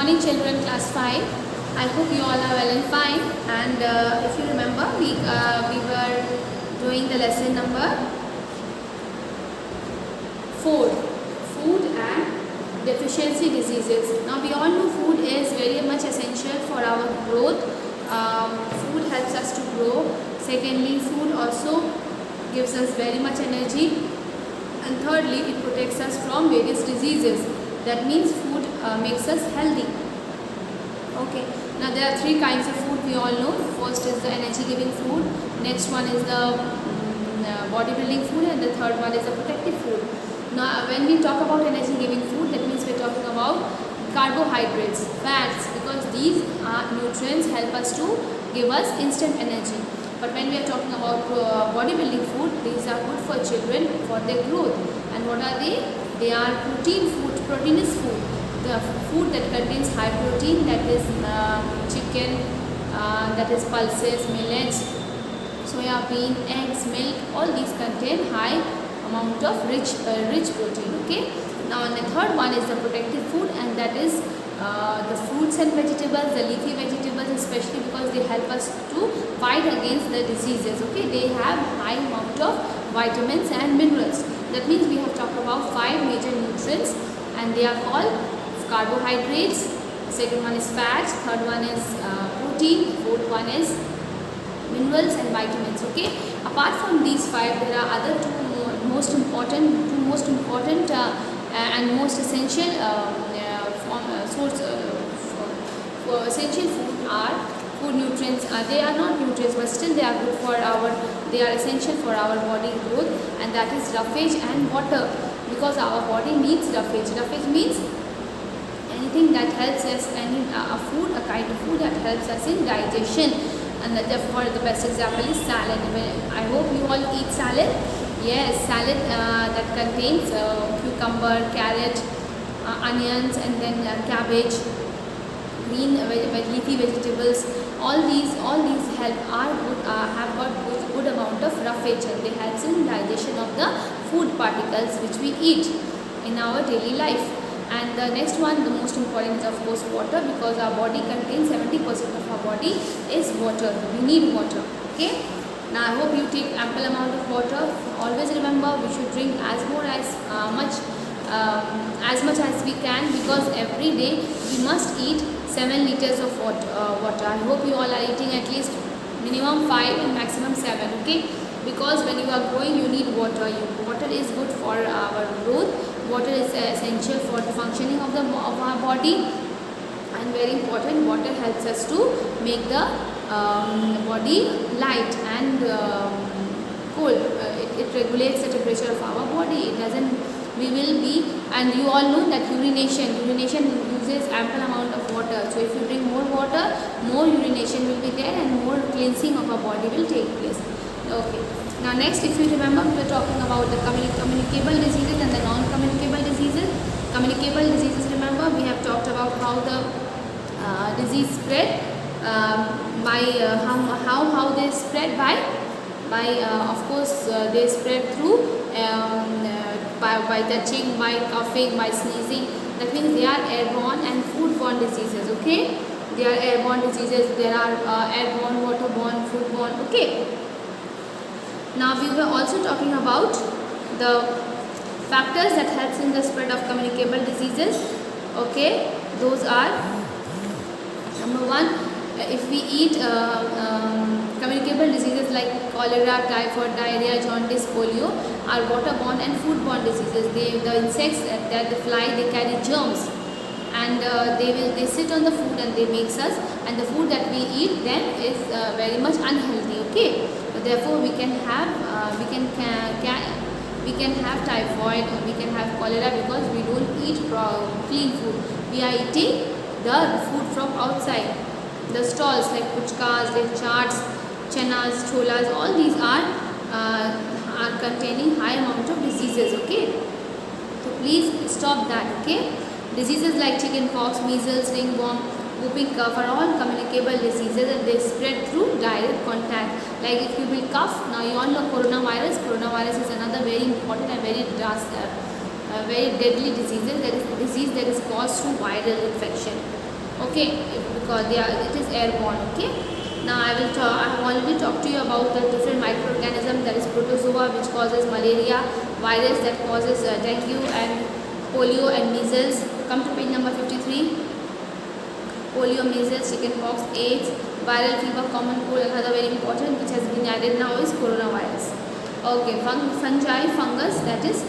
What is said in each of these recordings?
morning children, class 5. I hope you all are well and fine. And if you remember, we were doing the lesson number 4, food and deficiency diseases. Now we all know food is very much essential for our growth. Food helps us to grow. Secondly, food also gives us very much energy. And thirdly, it protects us from various diseases. That means food makes us healthy. Okay. Now there are 3 kinds of food we all know. First is the energy giving food. Next one is the bodybuilding food, and the third one is the protective food. Now when we talk about energy giving food, that means we are talking about carbohydrates, fats, because these nutrients help us to give us instant energy. But when we are talking about bodybuilding food, these are good for children for their growth. And what are they? They are protein food, proteinous food. The food that contains high protein, that is chicken, that is pulses, millets, soya bean, eggs, milk. All these contain high amount of rich protein. Okay. Now the third one is the protective food, and that is the fruits and vegetables, the leafy vegetables, especially because they help us to fight against the diseases. Okay, they have high amount of vitamins and minerals. That means we have talked about 5 major nutrients, and they are called carbohydrates. Second one is fats. Third one is protein. Fourth one is minerals and vitamins. Okay. Apart from these 5, there are other two most important and most essential essential food are food nutrients. They are not nutrients, but still they are good for they are essential for our body growth, and that is roughage and water, because our body needs roughage. Roughage means anything that helps us, a kind of food that helps us in digestion. And therefore the best example is salad. I hope you all eat salad. Yes, salad that contains cucumber, carrot, onions, and then cabbage, green leafy vegetables. All these help have got good amount of roughage, and they help in digestion of the food particles which we eat in our daily life. And the next one, the most important, is of course water, because our body contains 70% of our body is water. We need water. Okay. Now I hope you take ample amount of water. Always remember, we should drink as much as we can, because every day we must eat 7 liters of water. I hope you all are eating at least minimum 5 and maximum 7. Okay, because when you are growing, you need water. Water is good for our growth. Water is essential for the functioning of our body, and very important, water helps us to make the body light and cold. It regulates the temperature of our body. And you all know that urination uses ample amount of water. So if you drink more water, more urination will be there, and more cleansing of our body will take place. Okay. Now next, if you remember, we were talking about the communicable diseases and the non-communicable diseases. Communicable diseases, remember, we have talked about how the disease spread, by how they spread by of course they spread through by touching, by coughing, by sneezing. That means they are airborne and foodborne diseases. Okay, they are airborne diseases. There are airborne, waterborne, foodborne. Okay. Now we were also talking about the factors that helps in the spread of communicable diseases. Okay, those are: number 1, if we eat communicable diseases like cholera, typhoid, diarrhea, jaundice, polio are waterborne and foodborne diseases. The insects that they fly, they carry germs, and they sit on the food and they makes us, and the food that we eat then is very much unhealthy. Okay, so therefore we can have typhoid, we can have cholera, because we don't eat clean food. We are eating the food from outside. The stalls like puchkas, the chaats, chanas, cholas, all these are containing high amount of diseases. Okay, so please stop that. Okay, diseases like chickenpox, measles, ringworm, whooping cough are all communicable diseases, and they spread through direct contact. Like if you will cough, now you all know coronavirus. Coronavirus is another very important and very deadly disease. That is a disease that is caused through viral infection. Okay, because it is airborne. Okay. Now I have already talked to you about the different microorganisms, that is protozoa, which causes malaria, virus that causes dengue and polio and measles. Come to page number 53. Polio, measles, chickenpox, AIDS, viral fever, common cold. Another very important which has been added now is coronavirus. Okay, fungi, fungus, that is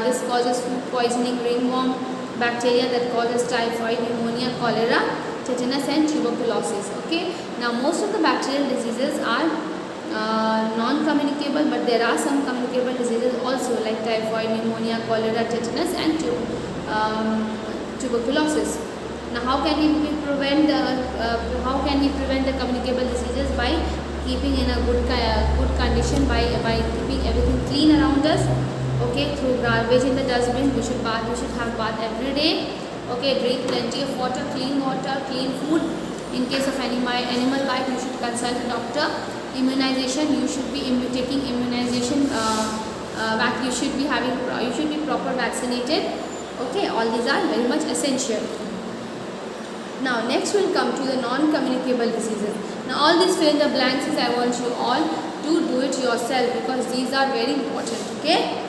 this causes food poisoning, ringworm, bacteria that causes typhoid, pneumonia, cholera, tetanus and tuberculosis. Okay, now most of the bacterial diseases are non-communicable, but there are some communicable diseases also, like typhoid, pneumonia, cholera, tetanus and tuberculosis. Now how can we prevent the communicable diseases? By keeping in a good condition, by keeping everything clean around us. Okay, throw garbage in the dustbin. We should have bath every day. Okay, drink plenty of water, clean food. In case of animal bite, you should consult a doctor. Immunization, you should be taking immunization. You should be proper vaccinated. Okay, all these are very much essential. Now next we'll come to the non-communicable diseases. Now all these fill in the blanks is I want you all to do it yourself, because these are very important. Okay.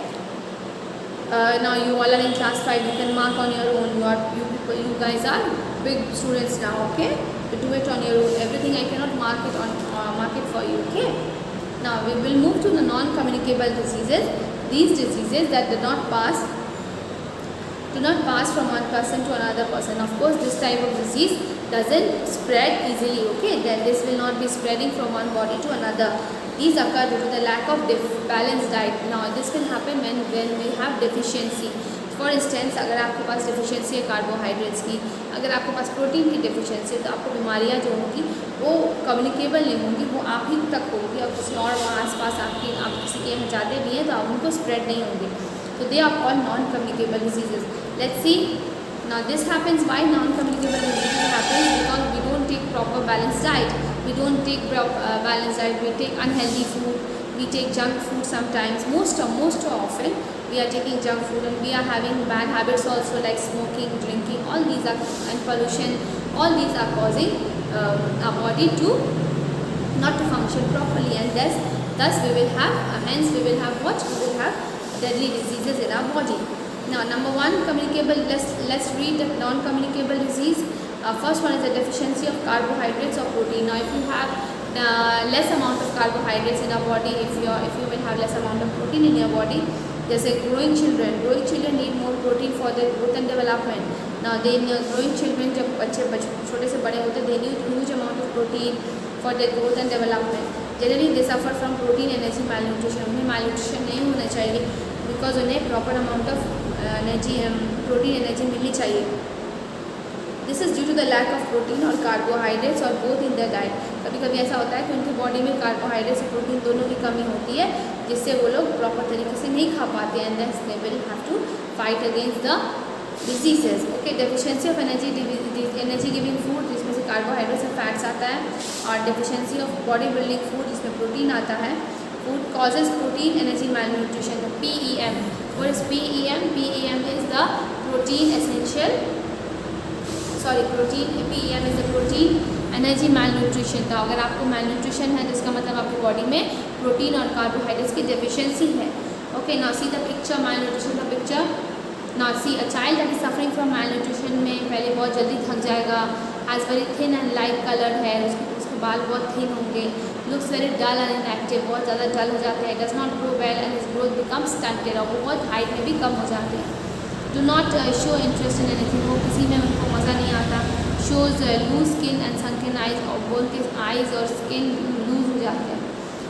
Now you all are in class 5. You can mark on your own. You guys are big students now. Okay. To do it on your own. Everything I cannot mark it for you. Okay. Now we will move to the non-communicable diseases. These diseases that do not pass from one person to another person. Of course, this type of disease doesn't spread easily. Okay, then this will not be spreading from one body to another. These occur due to the lack of balanced diet. Now this will happen when we have deficiency. For instance अगर आपके पास deficiency है carbohydrates की, अगर आपके पास protein की deficiency है, तो आपको बीमारियां जो होंगी वो कम्युनिकेबल नहीं होंगी, वो आप ही तक होंगी और किसी और आसपास आप किसी के यहाँ जाते भी हैं तो आप उनको स्प्रेड नहीं होंगे. So they are called non-communicable diseases. Let's see. Now this happens, why non-communicable diseases happen? Because we don't take proper balanced diet. We don't take balanced diet. We take unhealthy food. We take junk food sometimes. Most often we are taking junk food, and we are having bad habits also, like smoking, drinking. All these are, and pollution. All these are causing our body to not to function properly, and thus we will have hence we will have what? We will have deadly diseases in our body. Now, number one, communicable. Let's read the non-communicable disease. First one is the deficiency of carbohydrates or protein. Now, if you have less amount of carbohydrates in our body, if you will have less amount of protein in your body, जैसे growing children need more protein for their growth and development. Now, growing children जब बच्चे छोटे से बड़े होते हैं, they need huge amount of protein for their growth and development. Generally, they suffer from protein energy malnutrition. उन्हें malnutrition नहीं होना चाहिए, because उन्हें proper amount of protein energy मिलनी चाहिए. This is due to the lack of protein or carbohydrates or both in their diet. कभी कभी ऐसा होता है कि उनकी बॉडी में कार्बोहाइड्रेट्स और प्रोटीन दोनों की कमी होती है, जिससे वो लोग प्रॉपर तरीके से नहीं खा पाते हैं, and thus they will have to fight against the diseases. Okay, deficiency of energy giving food, जिसमें से कार्बोहाइड्रेट्स और फैट्स आता है, और deficiency of body building food, जिसमें प्रोटीन आता है. Food causes protein energy malnutrition. The PEM. What is PEM? PEM is the protein essential. PEM is the protein energy malnutrition. तो अगर आपको malnutrition है, जिसका मतलब आपकी बॉडी में प्रोटीन और कार्बोहाइड्रेट्स की डेफिशिएंसी है. Okay, now see the picture, malnutrition का picture. Now see a child that is suffering from malnutrition में पहले बहुत जल्दी थक जाएगा, has very thin and light coloured hair, उसके बाल बहुत थिन होंगे, looks very dull and inactive, बहुत ज़्यादा डल हो जाते हैं, does not grow well and his growth becomes stunted, और वो बहुत हाइट में भी कम हो जाते हैं. Do not show interest in anything, वो किसी में उनको मज़ा नहीं आता. Shows loose skin and sunken eyes, और बोल के आइज और स्किन लूज हो जाते हैं.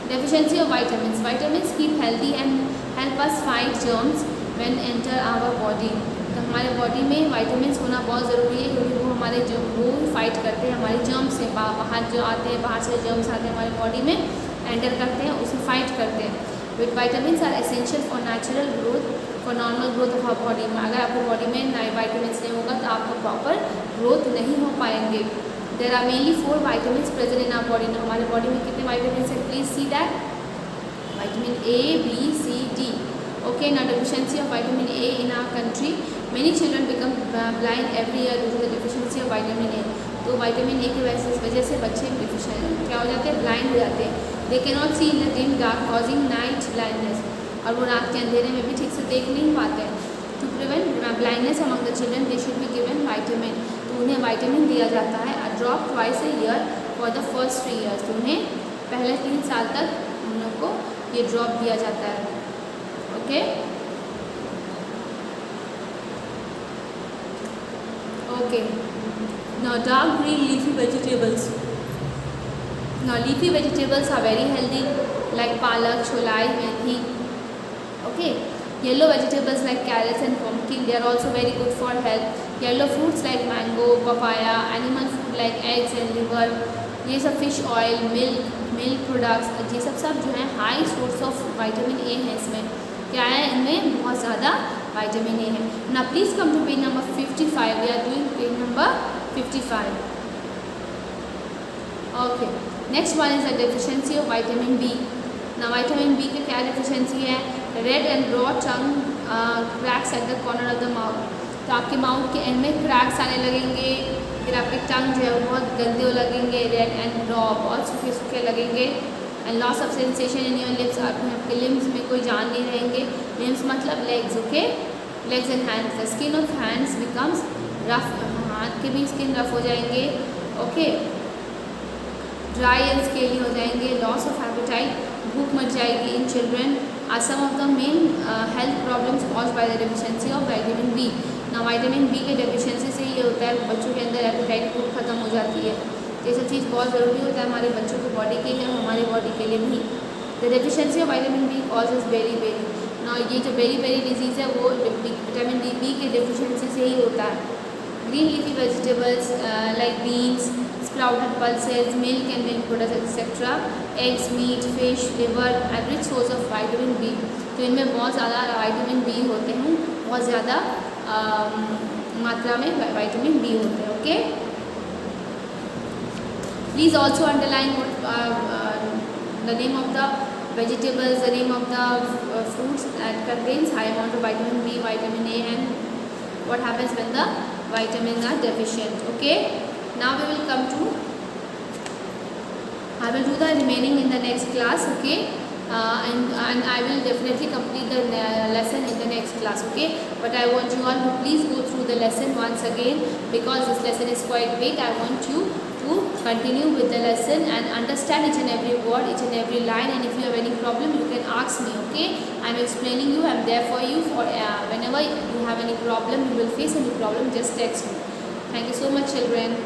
Deficiency of vitamin. Vitamin keep healthy and help us fight germs when enter our body. तो हमारे बॉडी में वाइटामिन होना बहुत ज़रूरी है, क्योंकि वो हमारे वो फाइट करते हैं हमारे जर्म्स से. बाहर जो आते हैं, बाहर से जर्म्स आते हैं हमारे बॉडी में, एंटर करते हैं, उसे फाइट करते हैं. With vitamin are essential for natural growth, for normal growth of our body. में अगर आपको बॉडी में वाइटामिन नहीं होगा तो आपको प्रॉपर ग्रोथ नहीं हो पाएंगे. There are mainly 4 vitamins present in our body. हमारे बॉडी में कितने वाइटामिन है? Please see that. Vitamin A, B, C, D. Okay, now deficiency of vitamin A in our country Many children become blind every year due to the deficiency of vitamin A. तो vitamin A की वजह से बच्चे deficient क्या हो जाते हैं, blind हो जाते हैं. They can not see in the dim dark causing night blindness. और वो रात के अंधेरे में भी ठीक से देख नहीं पाते हैं. To prevent blindness among the children they should be given vitamin. तो उन्हें विटामिन दिया जाता है a drop twice a year for the first 3 years. तो उन्हें पहले 3 साल तक उन लोग को ये ड्रॉप दिया जाता है. Okay okay. Now dark green leafy vegetables. Now leafy vegetables are very healthy like palak, cholai, methi. Okay. Yellow vegetables like carrots and pumpkin, they are also very good for health. Yellow fruits like mango, papaya, animal food like eggs and liver. ये सब fish oil, milk products, ये सब जो है high source of vitamin A है. इसमें क्या है, इनमें बहुत ज़्यादा vitamin A है. Now please come to page number 55. We are doing page number 55. Okay. Next one is the deficiency of vitamin B. Now vitamin B की क्या deficiency है, red and raw tongue cracks at the corner of the mouth. तो आपके mouth के and में cracks आने लगेंगे, फिर आपके टंग जो है वो बहुत गंदे लगेंगे, रेड एंड रॉ, बहुत सूखे सूखे लगेंगे. And loss of sensation in your lips, आपके लिम्स में कोई जान नहीं रहेंगे. लिम्स मतलब legs. Okay, legs and hands. The skin of hands becomes rough, हाथ के भी स्किन रफ हो जाएंगे. ओके, ड्राई एंड स्केली हो जाएंगे. लॉस ऑफ एपेटाइट, भूख मच जाएगी in children. Are some of the main health problems caused by the deficiency of vitamin B. ना विटामिन बी के डेफिशिएंसी से ये होता है बच्चों के अंदर एपेटाइट भूख खत्म हो जाती है. ये सब चीज़ बहुत ज़रूरी होता है हमारे बच्चों की बॉडी के लिए और हमारे बॉडी के लिए भी. The deficiency of vitamin B causes beri. ना ये जो बेरी डिजीज़ है वो विटामिन बी के डेफिशिएंसी से ही होता है. Green leafy vegetables like beans, sprouted pulses, milk and milk products etc. eggs, meat, fish, liver are rich source of vitamin B. तो इनमें बहुत ज़्यादा विटामिन बी होते हैं, बहुत ज़्यादा मात्रा में विटामिन बी होते हैं. Okay, please also underline the name of the vegetables, the name of the fruits that contains high amount of vitamin B, vitamin A, and what happens when the vitamins are deficient. Okay. Now we will come to, I will do the remaining in the next class. Okay, and I will definitely complete the lesson in the next class. Okay, but I want you all to please go through the lesson once again because this lesson is quite big. I want you to continue with the lesson and understand each and every word, each and every line, and if you have any problem you can ask me. Okay, I am explaining you, I am there for you. For whenever you have any problem, you will face any problem, just text me. Thank you so much children.